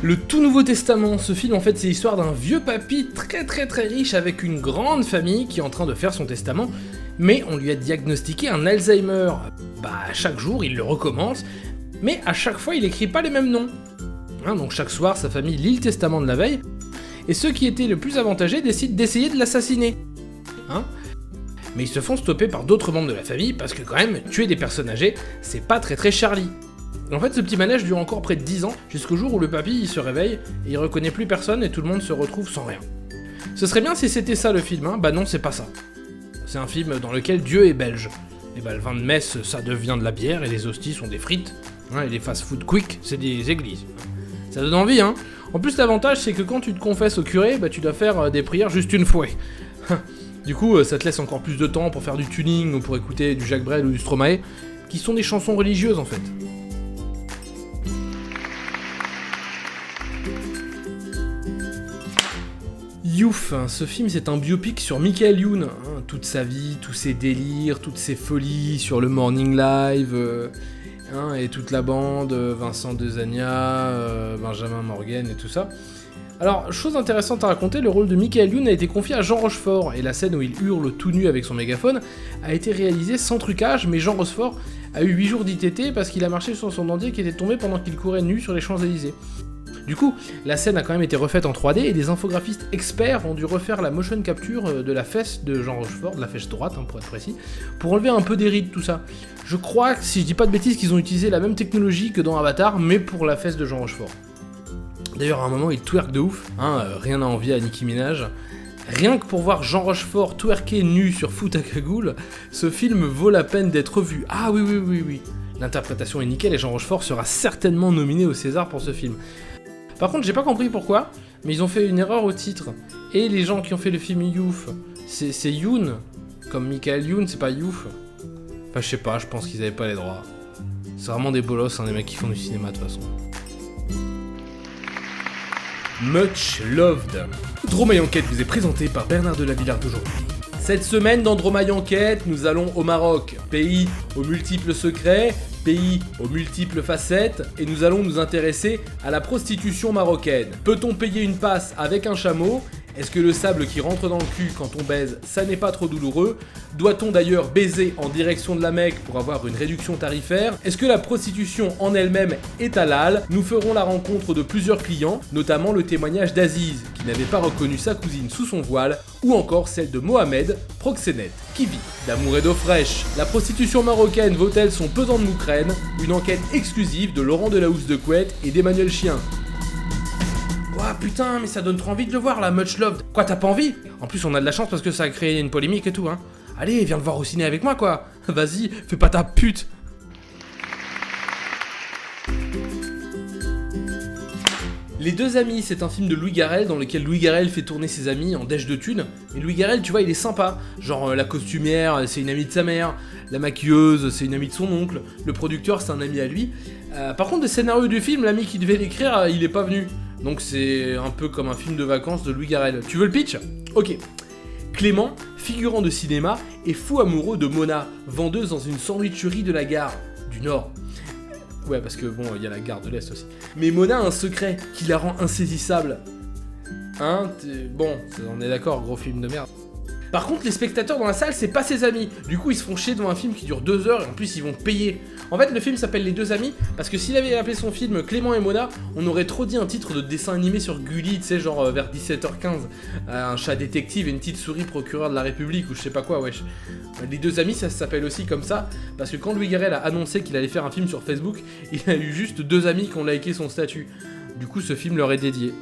Le tout Nouveau Testament, ce film en fait c'est l'histoire d'un vieux papy très riche avec une grande famille qui est en train de faire son testament, mais on lui a diagnostiqué un Alzheimer. Chaque jour il le recommence, mais à chaque fois il écrit pas les mêmes noms. Donc chaque soir sa famille lit le testament de la veille, et ceux qui étaient le plus avantagés décident d'essayer de l'assassiner. Mais ils se font stopper par d'autres membres de la famille parce que quand même, tuer des personnes âgées, c'est pas très Charlie. En fait, ce petit manège dure encore près de 10 ans, jusqu'au jour où le papy il se réveille, et il reconnaît plus personne et tout le monde se retrouve sans rien. Ce serait bien si c'était ça le film, non c'est pas ça. C'est un film dans lequel Dieu est belge. Et le vin de messe ça devient de la bière et les hosties sont des frites, et les fast-food quick c'est des églises. Ça donne envie, En plus l'avantage c'est que quand tu te confesses au curé, tu dois faire des prières juste une fois. Du coup ça te laisse encore plus de temps pour faire du tuning ou pour écouter du Jacques Brel ou du Stromae, qui sont des chansons religieuses en fait. Youth, ce film c'est un biopic sur Michael Youn, toute sa vie, tous ses délires, toutes ses folies sur le Morning Live, et toute la bande, Vincent Dezania, Benjamin Morgan et tout ça. Alors, chose intéressante à raconter, le rôle de Michael Youn a été confié à Jean Rochefort, et la scène où il hurle tout nu avec son mégaphone a été réalisée sans trucage, mais Jean Rochefort a eu 8 jours d'ITT parce qu'il a marché sur son dentier qui était tombé pendant qu'il courait nu sur les Champs-Élysées. Du coup, la scène a quand même été refaite en 3D et des infographistes experts ont dû refaire la motion capture de la fesse de Jean Rochefort, de la fesse droite pour être précis, pour enlever un peu des rides, tout ça. Je crois, si je dis pas de bêtises, qu'ils ont utilisé la même technologie que dans Avatar, mais pour la fesse de Jean Rochefort. D'ailleurs, à un moment, il twerk de ouf, rien à envier à Nicki Minaj. Rien que pour voir Jean Rochefort twerker nu sur Foot à cagoule, ce film vaut la peine d'être vu. Ah oui. L'interprétation est nickel et Jean Rochefort sera certainement nominé au César pour ce film. Par contre, j'ai pas compris pourquoi, mais ils ont fait une erreur au titre. Et les gens qui ont fait le film Youth, c'est Youn, comme Michael Youn, c'est pas Youth. Enfin, je sais pas, je pense qu'ils avaient pas les droits. C'est vraiment des bolosses, les mecs qui font du cinéma de toute façon. Much Loved. Dromaille Enquête vous est présenté par Bernard de la Villard d'aujourd'hui. Cette semaine dans Dromaille Enquête, nous allons au Maroc, pays aux multiples secrets, pays aux multiples facettes, et nous allons nous intéresser à la prostitution marocaine. Peut-on payer une passe avec un chameau ? Est-ce que le sable qui rentre dans le cul quand on baise, ça n'est pas trop douloureux ? Doit-on d'ailleurs baiser en direction de la Mecque pour avoir une réduction tarifaire ? Est-ce que la prostitution en elle-même est halal ? Nous ferons la rencontre de plusieurs clients, notamment le témoignage d'Aziz, qui n'avait pas reconnu sa cousine sous son voile, ou encore celle de Mohamed, proxénète, qui vit d'amour et d'eau fraîche. La prostitution marocaine vaut-elle son pesant de moukrène ? Une enquête exclusive de Laurent Delahousse de Couette et d'Emmanuel Chien. Ouah putain, mais ça donne trop envie de le voir là, Much Loved. Quoi, t'as pas envie ? En plus, on a de la chance parce que ça a créé une polémique et tout, Allez, viens le voir au ciné avec moi, quoi. Vas-y, fais pas ta pute. Les deux amis, c'est un film de Louis Garrel dans lequel Louis Garrel fait tourner ses amis en dèche de thunes. Et Louis Garrel, tu vois, il est sympa. Genre, la costumière, c'est une amie de sa mère. La maquilleuse, c'est une amie de son oncle. Le producteur, c'est un ami à lui. Par contre, le scénario du film, l'ami qui devait l'écrire, il est pas venu. Donc c'est un peu comme un film de vacances de Louis Garrel. Tu veux le pitch ? Ok. Clément, figurant de cinéma, est fou amoureux de Mona, vendeuse dans une sandwicherie de la gare du Nord. Ouais, parce que il y a la gare de l'Est aussi. Mais Mona a un secret qui la rend insaisissable. Bon, on est d'accord, gros film de merde. Par contre, les spectateurs dans la salle, c'est pas ses amis. Du coup, ils se font chier devant un film qui dure 2 heures et en plus, ils vont payer. En fait, le film s'appelle Les Deux Amis parce que s'il avait appelé son film Clément et Mona, on aurait trop dit un titre de dessin animé sur Gulli, tu sais, genre vers 17h15. Un chat détective et une petite souris procureur de la République ou je sais pas quoi, wesh. Les Deux Amis, ça s'appelle aussi comme ça parce que quand Louis Garrel a annoncé qu'il allait faire un film sur Facebook, il a eu juste 2 amis qui ont liké son statut. Du coup, ce film leur est dédié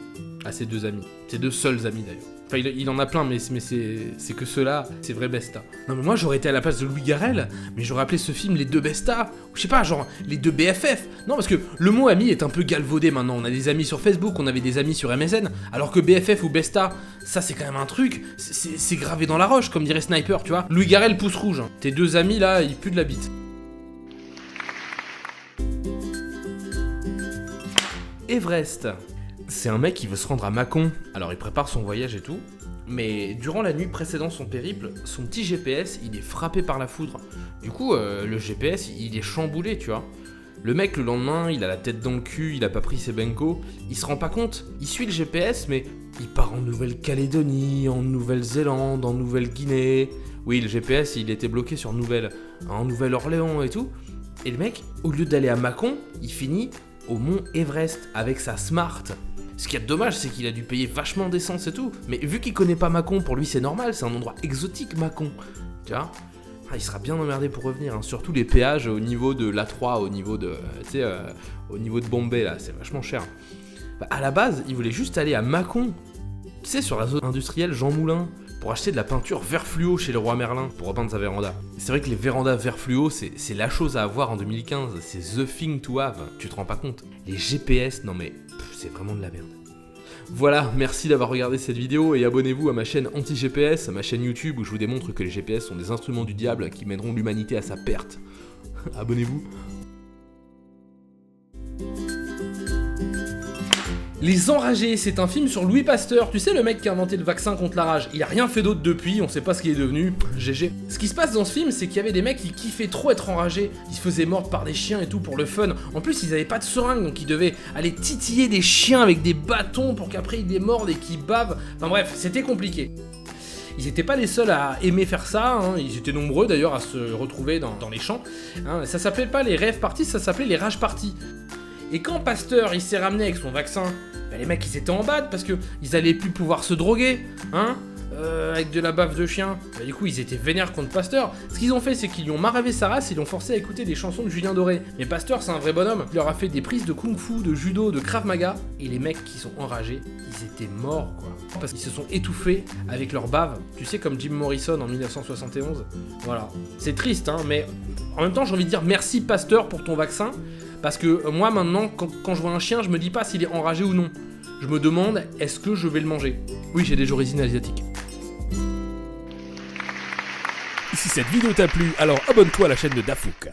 à ses 2 amis. Ses 2 seuls amis d'ailleurs. Enfin, il en a plein, mais c'est que ceux-là, c'est vrai besta. Non mais moi j'aurais été à la place de Louis Garrel, mais j'aurais appelé ce film Les Deux Besta, ou je sais pas, genre Les Deux BFF. Non parce que le mot ami est un peu galvaudé maintenant, on a des amis sur Facebook, on avait des amis sur MSN, alors que BFF ou Besta, ça c'est quand même un truc, c'est gravé dans la roche, comme dirait Sniper, tu vois. Louis Garrel pouce rouge, tes 2 amis là, ils puent de la bite. Everest. C'est un mec qui veut se rendre à Mâcon, alors il prépare son voyage et tout, mais durant la nuit précédant son périple, son petit GPS, il est frappé par la foudre. Du coup, le GPS, il est chamboulé, tu vois. Le mec, le lendemain, il a la tête dans le cul, il a pas pris ses benko, il se rend pas compte, il suit le GPS, mais il part en Nouvelle-Calédonie, en Nouvelle-Zélande, en Nouvelle-Guinée. Oui, le GPS, il était bloqué sur en Nouvelle-Orléans et tout. Et le mec, au lieu d'aller à Mâcon, il finit au mont Everest avec sa Smart. Ce qui est dommage, c'est qu'il a dû payer vachement d'essence et tout. Mais vu qu'il connaît pas Mâcon, pour lui c'est normal, c'est un endroit exotique Mâcon. Tu vois ? Il sera bien emmerdé pour revenir, hein. Surtout les péages au niveau de l'A3, au niveau de Bombay, là, c'est vachement cher. À la base, il voulait juste aller à Mâcon, tu sais, sur la zone industrielle Jean Moulin, pour acheter de la peinture vert fluo chez le roi Merlin, pour repeindre sa véranda. C'est vrai que les vérandas vert fluo, c'est la chose à avoir en 2015, c'est the thing to have, tu te rends pas compte. Les GPS, non mais, c'est vraiment de la merde. Voilà, merci d'avoir regardé cette vidéo et abonnez-vous à ma chaîne anti-GPS, à ma chaîne YouTube où je vous démontre que les GPS sont des instruments du diable qui mèneront l'humanité à sa perte. Abonnez-vous. Les Enragés, c'est un film sur Louis Pasteur, tu sais le mec qui a inventé le vaccin contre la rage. Il a rien fait d'autre depuis, on sait pas ce qu'il est devenu, GG. Ce qui se passe dans ce film, c'est qu'il y avait des mecs qui kiffaient trop être enragés, ils se faisaient mordre par des chiens et tout pour le fun. En plus, ils avaient pas de seringue, donc ils devaient aller titiller des chiens avec des bâtons pour qu'après ils les mordent et qu'ils bavent. Enfin bref, c'était compliqué. Ils étaient pas les seuls à aimer faire ça, hein. Ils étaient nombreux d'ailleurs à se retrouver dans les champs. Hein. Ça s'appelait pas les rave parties, ça s'appelait les rage parties. Et quand Pasteur il s'est ramené avec son vaccin, bah les mecs ils étaient en bad parce que ils allaient plus pouvoir se droguer, hein, avec de la bave de chien. Bah, du coup ils étaient vénères contre Pasteur. Ce qu'ils ont fait c'est qu'ils lui ont maravé sa race et ils l'ont forcé à écouter des chansons de Julien Doré. Mais Pasteur c'est un vrai bonhomme, il leur a fait des prises de kung-fu, de judo, de krav maga. Et les mecs qui sont enragés, ils étaient morts quoi. Parce qu'ils se sont étouffés avec leur bave. Tu sais comme Jim Morrison en 1971. Voilà. C'est triste hein, mais en même temps j'ai envie de dire merci Pasteur pour ton vaccin. Parce que moi maintenant, quand je vois un chien, je me dis pas s'il est enragé ou non. Je me demande, est-ce que je vais le manger ? Oui, j'ai des origines asiatiques. Si cette vidéo t'a plu, alors abonne-toi à la chaîne de Dafouk.